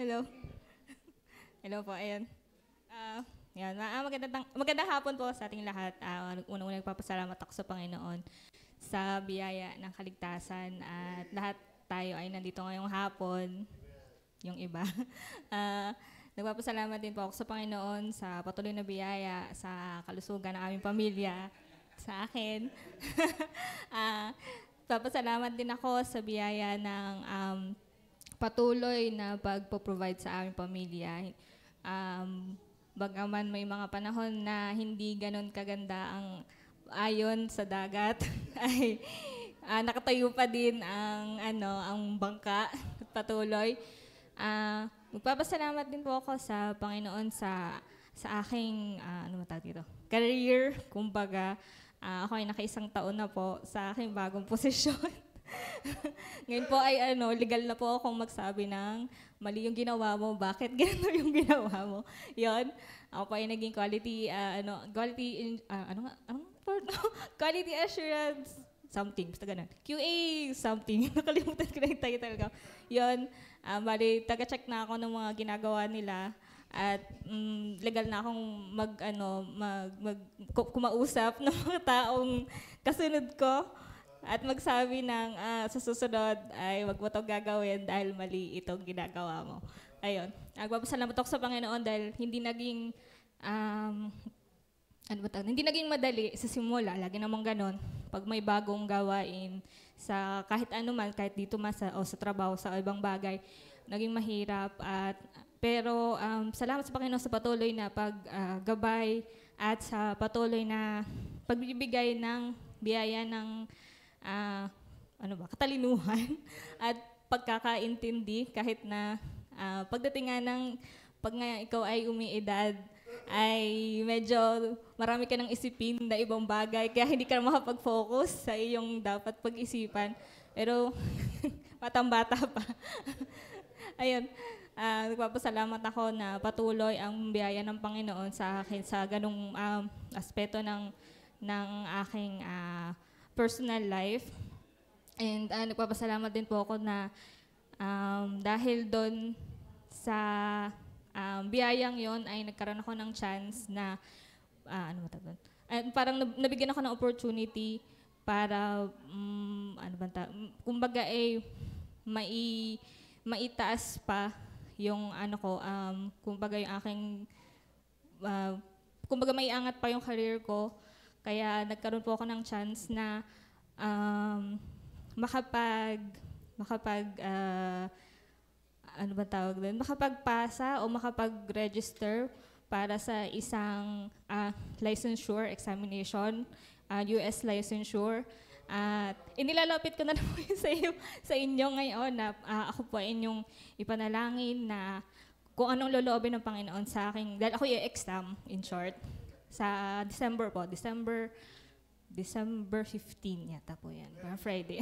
Hello. Hello po, ayan. Yan, magandang hapon po sa ating lahat. Unang-unang nagpapasalamat ako sa Panginoon sa biyaya ng kaligtasan at lahat tayo ay nandito ngayong hapon, yung iba. Nagpapasalamat din po ako sa Panginoon sa patuloy na biyaya sa kalusugan ng aming pamilya, sa akin. Papasalamat din ako sa biyaya ng patuloy na pagpo-provide sa aming pamilya. Bagaman may mga panahon na hindi ganon kaganda ang ayon sa dagat, ay nakatayo pa din ang bangka at patuloy. Magpapasalamat din po ako sa Panginoon sa aking career. Kumbaga, ako ay naka-1 taon na po sa aking bagong posisyon. Ngayon po ay legal na po akong magsabi ng mali yung ginawa mo, bakit ganito yung ginawa mo. Yon. Ako po ay naging quality assurance something, basta ganun. QA something. Nakalimutan ko na yung title ko. Yon. Bali, taga-check na ako ng mga ginagawa nila at legal na akong kumausap ng mga taong kasunod ko. At magsabi ng sa susunod ay wag mo itong gagawin dahil mali itong ginagawa mo. Ayun. Nagpapasalamat ako sa Panginoon dahil hindi naging madali sa simula. Lagi namang ganon. Pag may bagong gawain sa kahit ano man, kahit dito sa trabaho, sa ibang bagay, naging mahirap. Pero salamat sa Panginoon sa patuloy na paggabay at sa patuloy na pagbibigay ng biyaya ng katalinuhan at pagkakaintindi kahit na pagdating nga pag nga ikaw ay umiidad ay medyo marami ka ng isipin na ibang bagay kaya hindi ka makapag-focus sa iyong dapat pag-isipan. Pero batang-bata pa. Ayun. Nagpapasalamat ako na patuloy ang biyaya ng Panginoon sa akin sa ganung aspeto ng aking personal life. And nagpapasalamat din po ako na dahil doon sa biyayang yon ay nagkaroon ako ng chance na parang nabigyan ako ng opportunity para kumbaga maitaas pa yung kumbaga yung aking kumbaga maiangat pa yung career ko. Kaya nagkaroon po ako ng chance na makapagpasa o makapag-register para sa isang licensure examination, US licensure. At inilalapit ko na po sa inyo ngayon na ako po ay inyong ipanalangin na kung anong loloobin ng Panginoon sa akin. Dahil ako yung exam, in short. Sa December 15 yata po yan. Friday.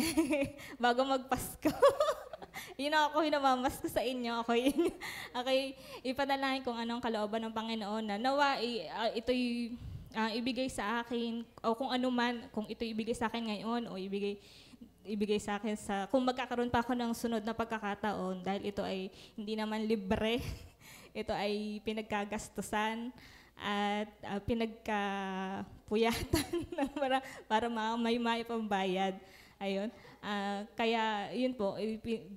Bago magpasko. Yun ako hinamamas ko sa inyo. Okay, ipanalangin kung anong kalooban ng Panginoon na nawa ito'y ibigay sa akin o kung ano man, kung ito'y ibigay sa akin ngayon o ibigay sa akin kung magkakaroon pa ako ng sunod na pagkakataon dahil ito ay hindi naman libre. Ito ay pinagkagastusan at pinagkapuyatan para may maipambayad. Ayun. Kaya yun po,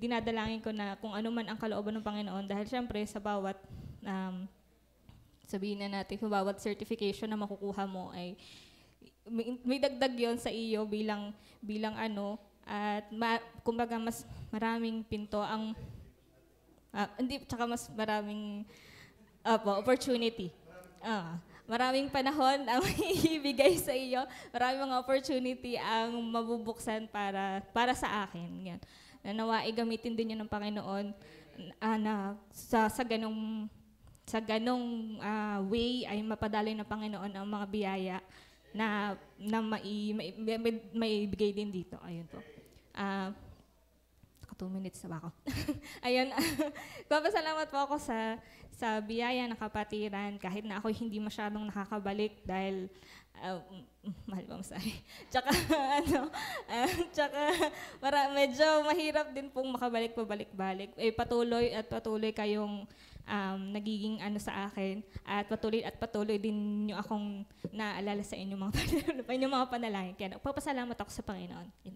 dinadalangin ko na kung ano man ang kalooban ng Panginoon dahil syempre sa bawat sabihin na natin, kung bawat certification na makukuha mo ay may dagdag yon sa iyo bilang at kumbaga mas maraming pinto mas maraming opportunity. Maraming panahon ang ibigay sa iyo. Maraming mga opportunity ang mabubuksan para sa akin. Yan. Nawa gamitin din yun ng Panginoon na sa ganong way ay mapadaloy ng Panginoon ang mga biyaya na may bigay din dito. Ayun po. 2 minutes na ba ako? Ayun. Papasalamat po ako sa sa biyaya ng kapatiran kahit na ako hindi masyadong nakakabalik dahil mahal ba masahe? Tsaka tsaka medyo mahirap din pong makabalik pabalik-balik. Patuloy kayong nagiging sa akin at patuloy din niyo akong naalala sa inyong mga panalangin. Kaya nagpapasalamat ako sa Panginoon. Yun.